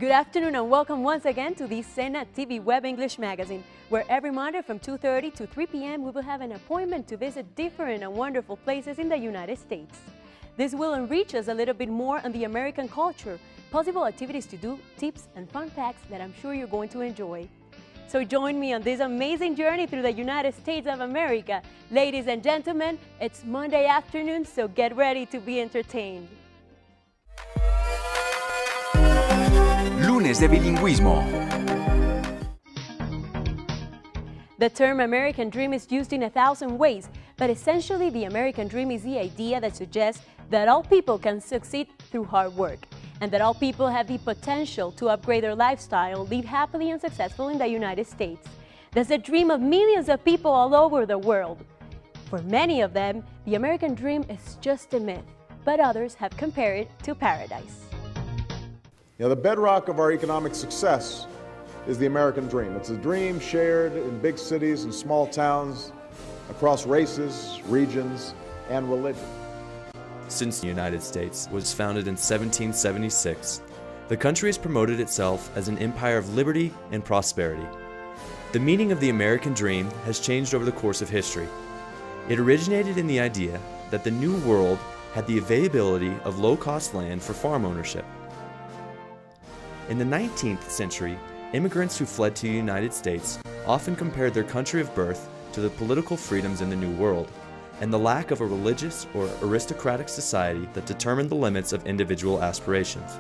Good afternoon and welcome once again to the SENA TV Web English Magazine, where every Monday from 2:30 to 3 p.m. we will have an appointment to visit different and wonderful places in the United States. This will enrich us a little bit more on the American culture, possible activities to do, tips and fun facts that I'm sure you're going to enjoy. So join me on this amazing journey through the United States of America. Ladies and gentlemen, it's Monday afternoon, so get ready to be entertained. Lunes de bilingüismo. The term American Dream is used in 1,000 ways, but essentially the American Dream is the idea that suggests that all people can succeed through hard work, and that all people have the potential to upgrade their lifestyle, live happily and successful in the United States. That's the dream of millions of people all over the world. For many of them, the American Dream is just a myth, but others have compared it to paradise. The bedrock of our economic success is the American dream. It's a dream shared in big cities and small towns, across races, regions, and religion. Since the United States was founded in 1776, the country has promoted itself as an empire of liberty and prosperity. The meaning of the American dream has changed over the course of history. It originated in the idea that the New World had the availability of low-cost land for farm ownership. In the 19th century, immigrants who fled to the United States often compared their country of birth to the political freedoms in the New World, and the lack of a religious or aristocratic society that determined the limits of individual aspirations.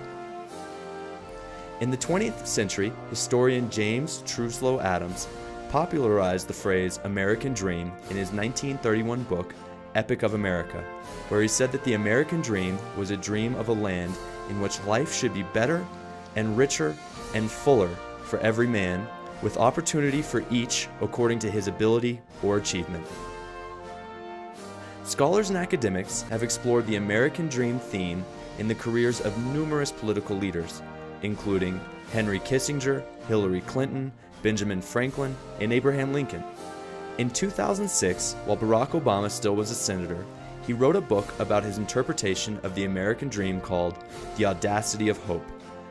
In the 20th century, historian James Truslow Adams popularized the phrase American Dream in his 1931 book, Epic of America, where he said that the American dream was a dream of a land in which life should be better and richer and fuller for every man, with opportunity for each according to his ability or achievement. Scholars and academics have explored the American Dream theme in the careers of numerous political leaders, including Henry Kissinger, Hillary Clinton, Benjamin Franklin, and Abraham Lincoln. In 2006, while Barack Obama still was a senator, he wrote a book about his interpretation of the American Dream called The Audacity of Hope: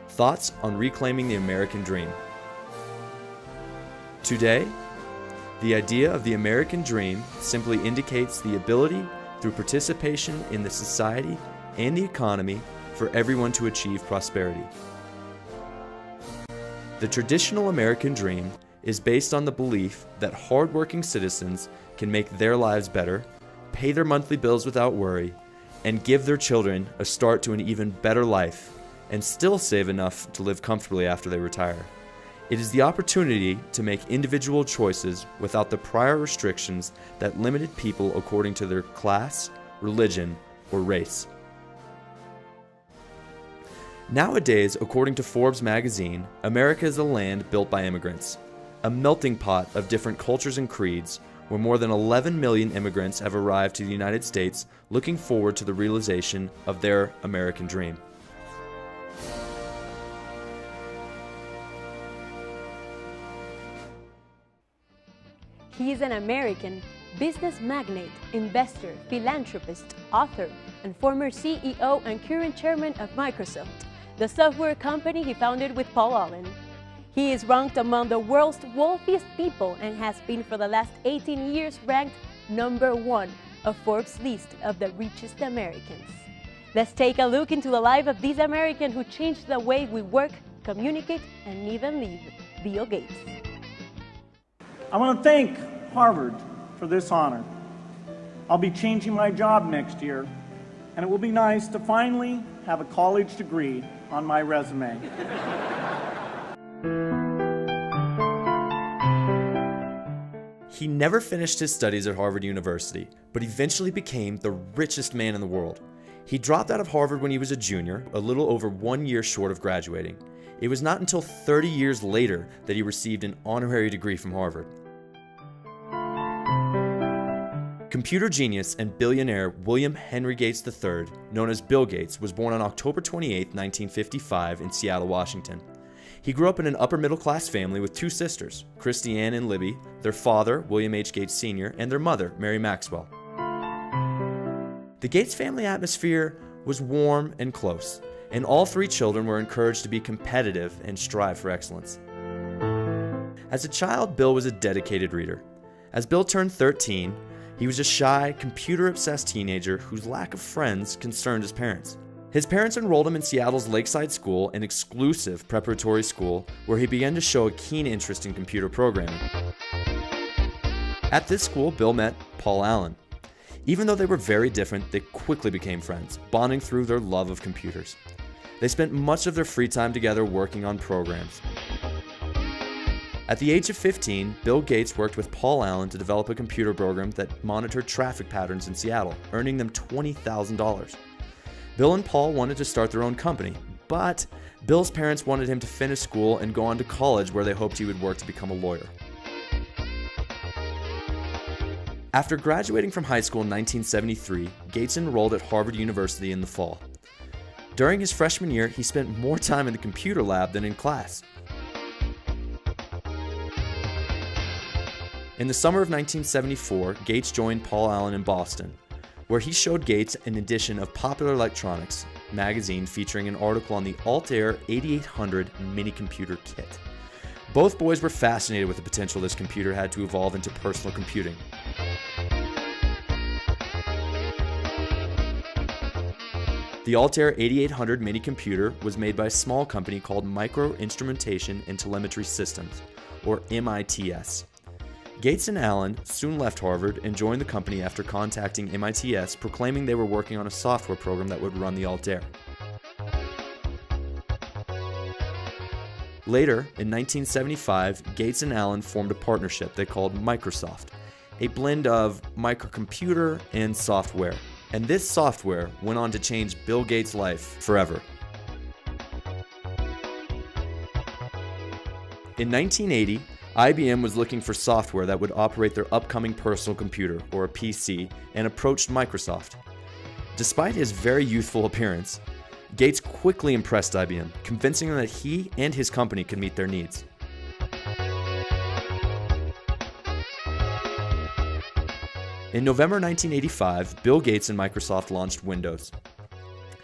Thoughts on Reclaiming the American Dream. Today, the idea of the American Dream simply indicates the ability, through participation in the society and the economy, for everyone to achieve prosperity. The traditional American Dream is based on the belief that hardworking citizens can make their lives better, pay their monthly bills without worry, and give their children a start to an even better life, and still save enough to live comfortably after they retire. It is the opportunity to make individual choices without the prior restrictions that limited people according to their class, religion, or race. Nowadays, according to Forbes magazine, America is a land built by immigrants, a melting pot of different cultures and creeds, where more than 11 million immigrants have arrived to the United States looking forward to the realization of their American dream. He is an American business magnate, investor, philanthropist, author, and former CEO and current chairman of Microsoft, the software company he founded with Paul Allen. He is ranked among the world's wealthiest people and has been for the last 18 years ranked #1 of Forbes' list of the richest Americans. Let's take a look into the life of this American who changed the way we work, communicate, and even live, Bill Gates. I want to thank Harvard for this honor. I'll be changing my job next year, and it will be nice to finally have a college degree on my resume. He never finished his studies at Harvard University, but eventually became the richest man in the world. He dropped out of Harvard when he was a junior, a little over 1 year short of graduating. It was not until 30 years later that he received an honorary degree from Harvard. Computer genius and billionaire William Henry Gates III, known as Bill Gates, was born on October 28, 1955 in Seattle, Washington. He grew up in an upper-middle-class family with two sisters, Christy Ann and Libby, their father, William H. Gates Sr., and their mother, Mary The Gates family atmosphere was warm and close, and all three children were encouraged to be competitive and strive for excellence. As a child, Bill was a dedicated reader. As Bill turned 13, he was a shy, computer-obsessed teenager whose lack of friends concerned his parents. His parents enrolled him in Seattle's Lakeside School, an exclusive preparatory school where he began to show a keen interest in computer programming. At this school, Bill met Paul Allen. Even though they were very different, they quickly became friends, bonding through their love of computers. They spent much of their free time together working on programs. At the age of 15, Bill Gates worked with Paul Allen to develop a computer program that monitored traffic patterns in Seattle, earning them $20,000. Bill and Paul wanted to start their own company, but Bill's parents wanted him to finish school and go on to college where they hoped he would work to become a lawyer. After graduating from high school in 1973, Gates enrolled at Harvard University in the fall. During his freshman year, he spent more time in the computer lab than in class. In the summer of 1974, Gates joined Paul Allen in Boston, where he showed Gates an edition of Popular Electronics magazine featuring an article on the Altair 8800 mini-computer kit. Both boys were fascinated with the potential this computer had to evolve into personal computing. The Altair 8800 mini-computer was made by a small company called Micro Instrumentation and Telemetry Systems, or MITS. Gates and Allen soon left Harvard and joined the company after contacting MITS, proclaiming they were working on a software program that would run the Altair. Later, in 1975, Gates and Allen formed a partnership they called Microsoft, a blend of microcomputer and software. And this software went on to change Bill Gates' life forever. In 1980, IBM was looking for software that would operate their upcoming personal computer, or a PC, and approached Microsoft. Despite his very youthful appearance, Gates quickly impressed IBM, convincing them that he and his company could meet their needs. In November 1985, Bill Gates and Microsoft launched Windows.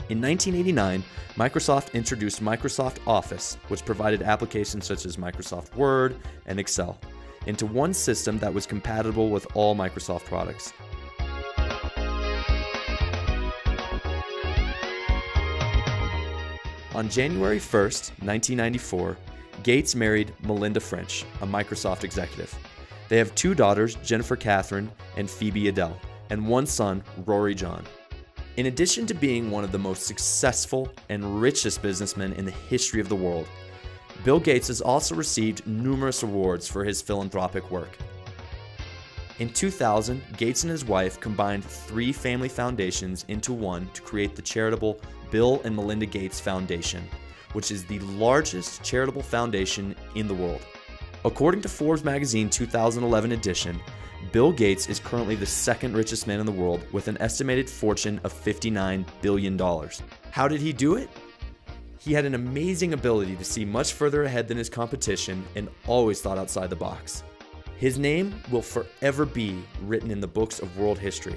In 1989, Microsoft introduced Microsoft Office, which provided applications such as Microsoft Word and Excel, into one system that was compatible with all Microsoft products. On January 1st, 1994, Gates married Melinda French, a Microsoft executive. They have two daughters, Jennifer Catherine and Phoebe Adele, and one son, Rory John. In addition to being one of the most successful and richest businessmen in the history of the world, Bill Gates has also received numerous awards for his philanthropic work. In 2000, Gates and his wife combined 3 family foundations into one to create the charitable Bill and Melinda Gates Foundation, which is the largest charitable foundation in the world. According to Forbes magazine 2011 edition, Bill Gates is currently the second richest man in the world with an estimated fortune of $59 billion. How did he do it? He had an amazing ability to see much further ahead than his competition and always thought outside the box. His name will forever be written in the books of world history.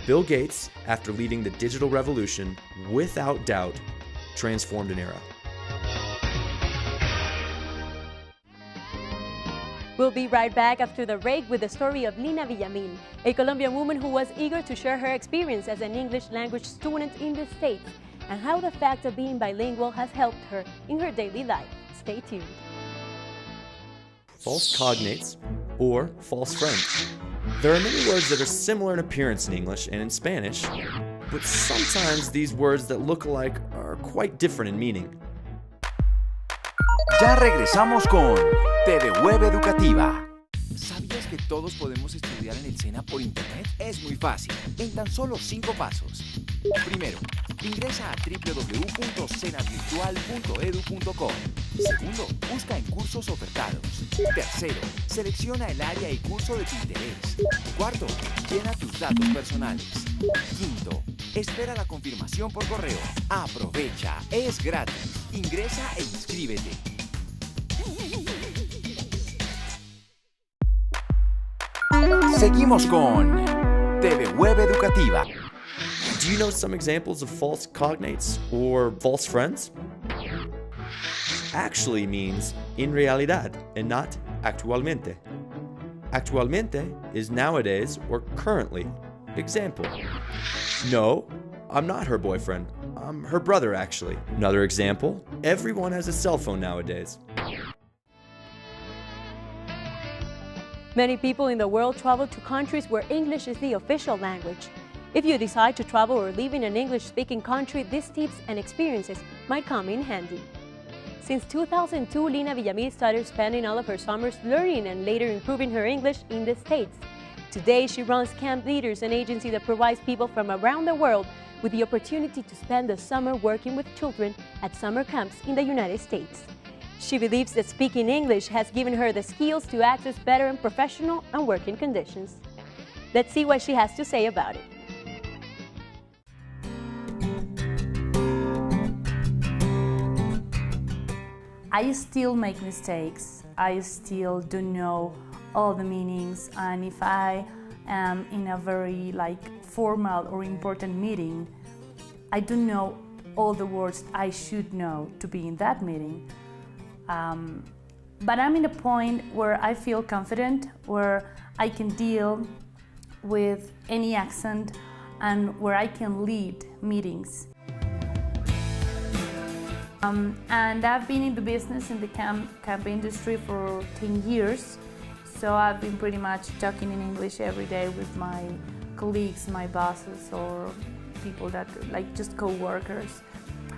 Bill Gates, after leading the digital revolution, without doubt, transformed an era. We'll be right back after the break with the story of Lina Villamin, a Colombian woman who was eager to share her experience as an English language student in the States and how the fact of being bilingual has helped her in her daily life. Stay tuned. False cognates, or false friends. There are many words that are similar in appearance in English and in Spanish, but sometimes these words that look alike are quite different in meaning. Ya regresamos con TV Web Educativa. ¿Sabías que todos podemos estudiar en el SENA por internet? Es muy fácil, en tan solo 5 pasos. Primero, ingresa a www.senavirtual.edu.co. Segundo, busca en cursos ofertados. Tercero, selecciona el área y curso de tu interés. Cuarto, llena tus datos personales. Quinto, espera la confirmación por correo. Aprovecha, es gratis. Ingresa e inscríbete. Seguimos con TV Web Educativa. Do you know some examples of false cognates or false friends? Actually means in realidad and not actualmente. Actualmente is nowadays or currently. Example: no, I'm not her boyfriend. I'm her brother, actually. Another example: everyone has a cell phone nowadays. Many people in the world travel to countries where English is the official language. If you decide to travel or live in an English-speaking country, these tips and experiences might come in handy. Since 2002, Lina Villamil started spending all of her summers learning and later improving her English in the States. Today, she runs Camp Leaders, an agency that provides people from around the world with the opportunity to spend the summer working with children at summer camps in the United States. She believes that speaking English has given her the skills to access better and professional and working conditions. Let's see what she has to say about it. I still make mistakes. I still don't know all the meanings, and if I am in a very formal or important meeting, I don't know all the words I should know to be in that meeting. But I'm in a point where I feel confident, where I can deal with any accent and where I can lead meetings. And I've been in the business in the camp industry for 10 years, so I've been pretty much talking in English every day with my colleagues, my bosses, or people that just co-workers.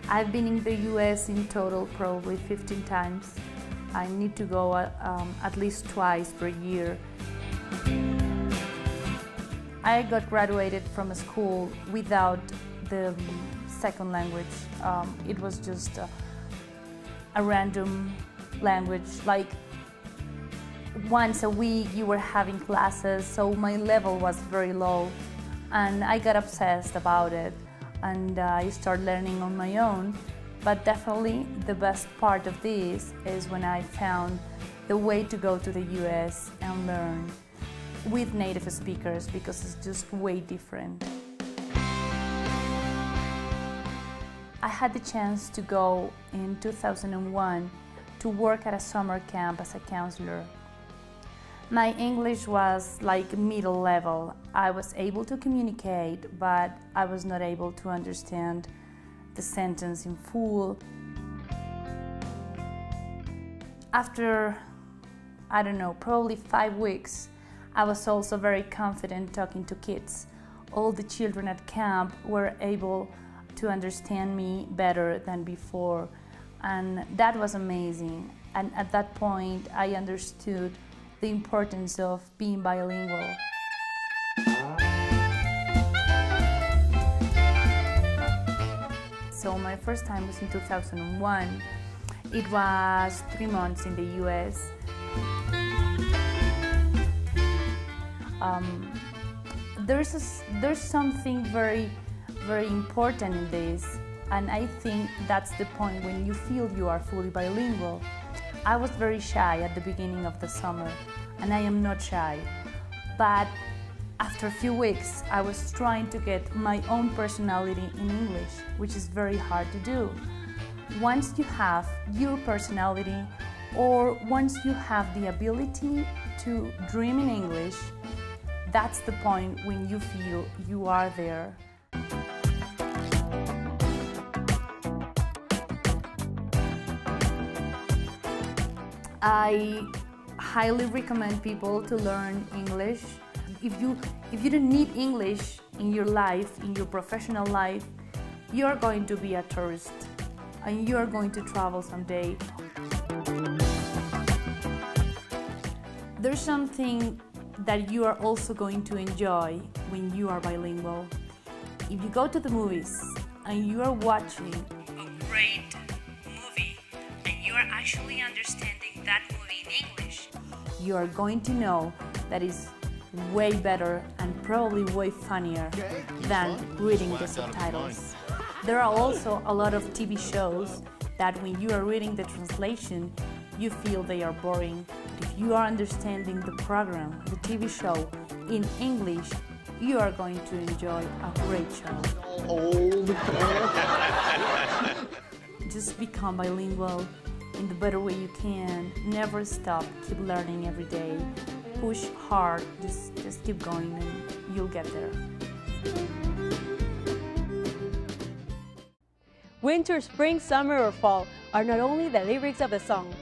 I've been in the US in total probably 15 times. I need to go at least twice per year. I got graduated from a school without the second language. It was just a random language, once a week you were having classes, so my level was very low and I got obsessed about it and I started learning on my own. But definitely the best part of this is when I found the way to go to the US and learn with native speakers, because it's just way different. I had the chance to go in 2001 to work at a summer camp as a counselor. My English was middle level. I was able to communicate, but I was not able to understand the sentence in full. After, I don't know, probably 5 weeks, I was also very confident talking to kids. All the children at camp were able to understand me better than before, and that was amazing. And at that point I understood the importance of being bilingual. So my first time was in 2001. It was 3 months in the US. There's something very important in this, and I think that's the point when you feel you are fully bilingual. I was very shy at the beginning of the summer, and I am not shy, but after a few weeks I was trying to get my own personality in English, which is very hard to do. Once you have your personality, or once you have the ability to dream in English, that's the point when you feel you are there. I highly recommend people to learn English. If you don't need English in your life, in your professional life, you are going to be a tourist and you are going to travel someday. There's something that you are also going to enjoy when you are bilingual. If you go to the movies and you are watching a great movie and you are actually understanding that movie in English, you are going to know that it's way better and probably way funnier than reading the subtitles. There are also a lot of TV shows that when you are reading the translation, you feel they are boring. If you are understanding the program, the TV show in English, you are going to enjoy a great show. old. Just become bilingual in the better way you can. Never stop. Keep learning every day. Push hard. Just keep going and you'll get there. Winter, spring, summer, or fall are not only the lyrics of the song.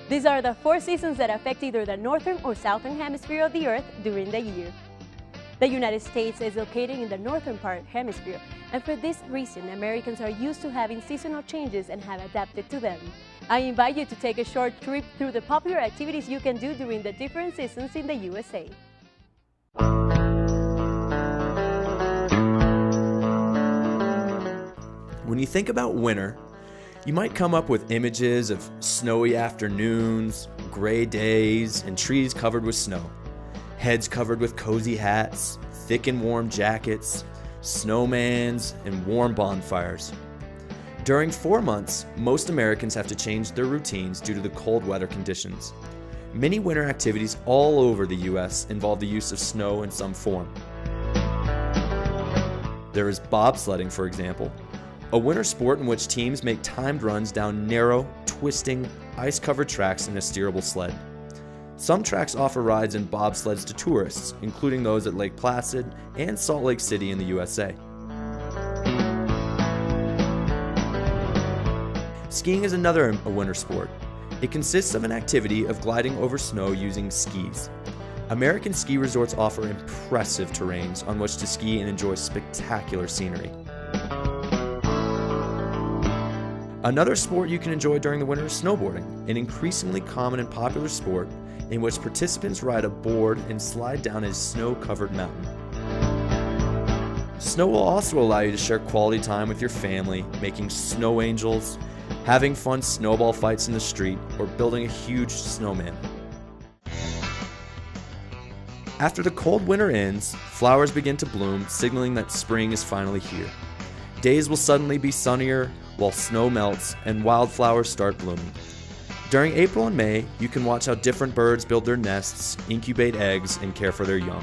These are the 4 seasons that affect either the northern or southern hemisphere of the Earth during the year. The United States is located in the northern hemisphere, and for this reason, Americans are used to having seasonal changes and have adapted to them. I invite you to take a short trip through the popular activities you can do during the different seasons in the USA. When you think about winter, you might come up with images of snowy afternoons, gray days, and trees covered with snow. Heads covered with cozy hats, thick and warm jackets, snowmans, and warm bonfires. During 4 months, most Americans have to change their routines due to the cold weather conditions. Many winter activities all over the U.S. involve the use of snow in some form. There is bobsledding, for example, a winter sport in which teams make timed runs down narrow, twisting, ice-covered tracks in a steerable sled. Some tracks offer rides in bobsleds to tourists, including those at Lake Placid and Salt Lake City in the USA. Skiing is another winter sport. It consists of an activity of gliding over snow using skis. American ski resorts offer impressive terrains on which to ski and enjoy spectacular scenery. Another sport you can enjoy during the winter is snowboarding, an increasingly common and popular sport in which participants ride a board and slide down a snow-covered mountain. Snow will also allow you to share quality time with your family, making snow angels, having fun snowball fights in the street, or building a huge snowman. After the cold winter ends, flowers begin to bloom, signaling that spring is finally here. Days will suddenly be sunnier while snow melts and wildflowers start blooming. During April and May, you can watch how different birds build their nests, incubate eggs, and care for their young.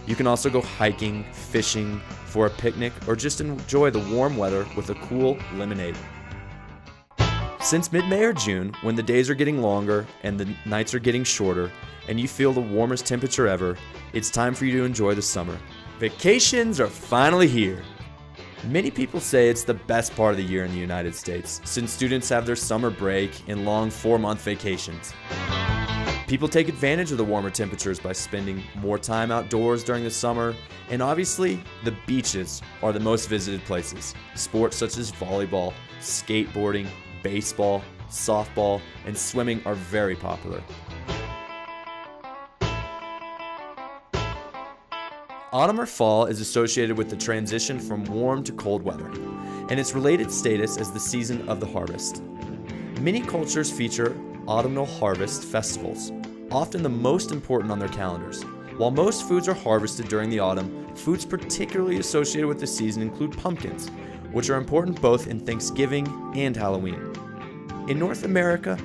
You can also go hiking, fishing, for a picnic, or just enjoy the warm weather with a cool lemonade. Since mid-May or June, when the days are getting longer and the nights are getting shorter, and you feel the warmest temperature ever, it's time for you to enjoy the summer. Vacations are finally here. Many people say it's the best part of the year in the United States, since students have their summer break and long 4-month vacations. People take advantage of the warmer temperatures by spending more time outdoors during the summer, and obviously, the beaches are the most visited places. Sports such as volleyball, skateboarding, baseball, softball, and swimming are very popular. Autumn or fall is associated with the transition from warm to cold weather, and its related status as the season of the harvest. Many cultures feature autumnal harvest festivals, often the most important on their calendars. While most foods are harvested during the autumn, foods particularly associated with the season include pumpkins, which are important both in Thanksgiving and Halloween. In North America,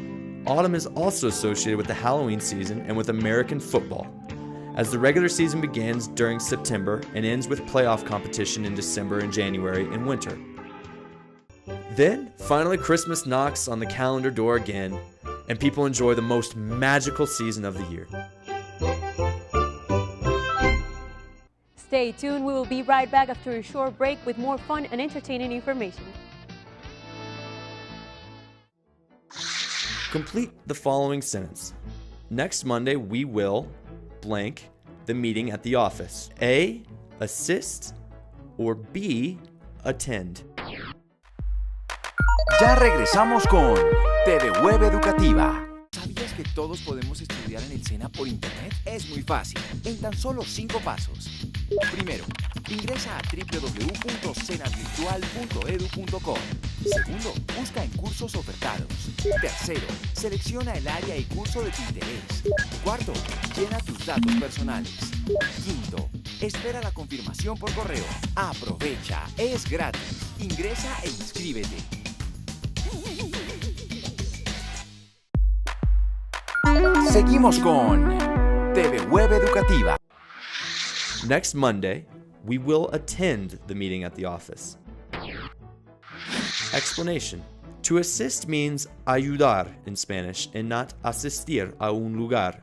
autumn is also associated with the Halloween season and with American football, as the regular season begins during September and ends with playoff competition in December and January in winter. Then, finally, Christmas knocks on the calendar door again, and people enjoy the most magical season of the year. Stay tuned, we will be right back after a short break with more fun and entertaining information. Complete the following sentence. Next Monday, we will blank the meeting at the office. A, assist, or B, attend. Ya regresamos con TV Web Educativa. ¿Sabías que todos podemos estudiar en el SENA por internet? Es muy fácil, en tan solo 5 pasos. Primero, ingresa a www.senavirtual.edu.co. Segundo, busca en cursos ofertados. Tercero, selecciona el área y curso de tu interés. Cuarto, llena tus datos personales. Quinto, espera la confirmación por correo. Aprovecha, es gratis. Ingresa e inscríbete. Seguimos con TV Web Educativa. Next Monday, We will attend the meeting at the office. Explanation. To assist means ayudar in Spanish and not asistir a un lugar.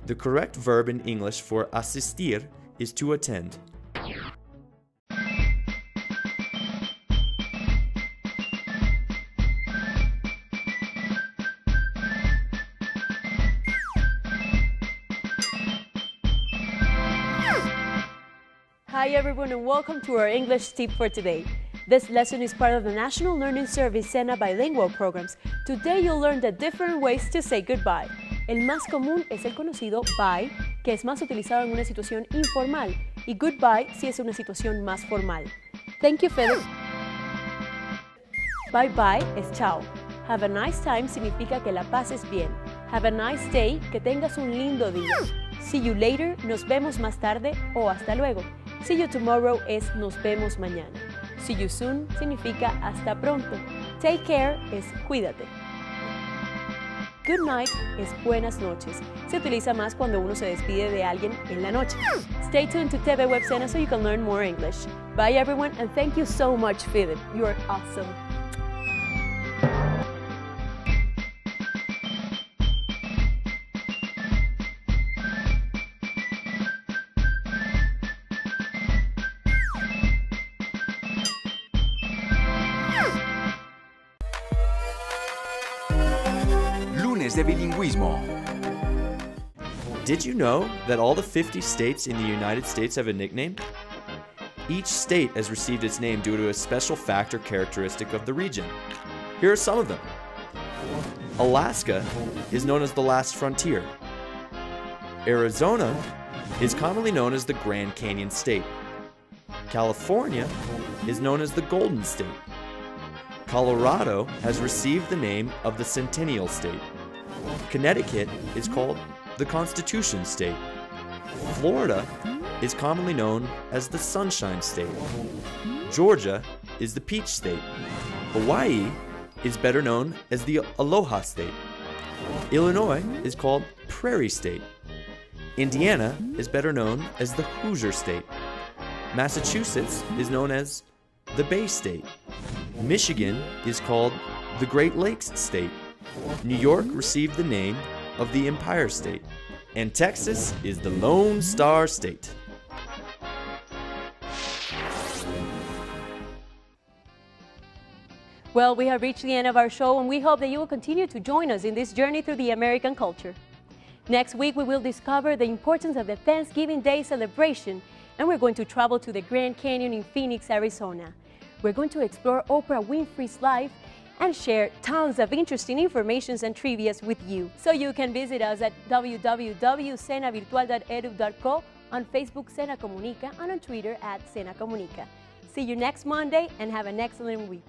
The correct verb in English for asistir is to attend. Hi everyone and welcome to our English tip for today. This lesson is part of the National Learning Service SENA bilingual programs. Today you'll learn the different ways to say goodbye. El más común es el conocido bye, que es más utilizado en una situación informal, y goodbye si es una situación más formal. Thank you, Philip. Bye bye es chao. Have a nice time significa que la pases bien. Have a nice day, que tengas un lindo día. See you later, nos vemos más tarde o hasta luego. See you tomorrow es nos vemos mañana. See you soon significa hasta pronto. Take care es cuídate. Good night es buenas noches. Se utiliza más cuando uno se despide de alguien en la noche. Stay tuned to TV Web SENA so you can learn more English. Bye everyone and thank you so much, Philip. You are awesome. De bilingüismo. Did you know that all the 50 states in the United States have a nickname? Each state has received its name due to a special fact or characteristic of the region. Here are some of them. Alaska is known as the last frontier. Arizona is commonly known as the Grand Canyon State. California is known as the Golden State. Colorado has received the name of the Centennial State. Connecticut is called the Constitution State. Florida is commonly known as the Sunshine State. Georgia is the Peach State. Hawaii is better known as the Aloha State. Illinois is called Prairie State. Indiana is better known as the Hoosier State. Massachusetts is known as the Bay State. Michigan is called the Great Lakes State. New York received the name of the Empire State. And Texas is the Lone Star State. Well, we have reached the end of our show and we hope that you will continue to join us in this journey through the American culture. Next week, we will discover the importance of the Thanksgiving Day celebration and we're going to travel to the Grand Canyon in Phoenix, Arizona. We're going to explore Oprah Winfrey's life and share tons of interesting information and trivias with you. So you can visit us at www.senavirtual.edu.co, on Facebook Sena Comunica, and on Twitter at Sena Comunica. See you next Monday and have an excellent week.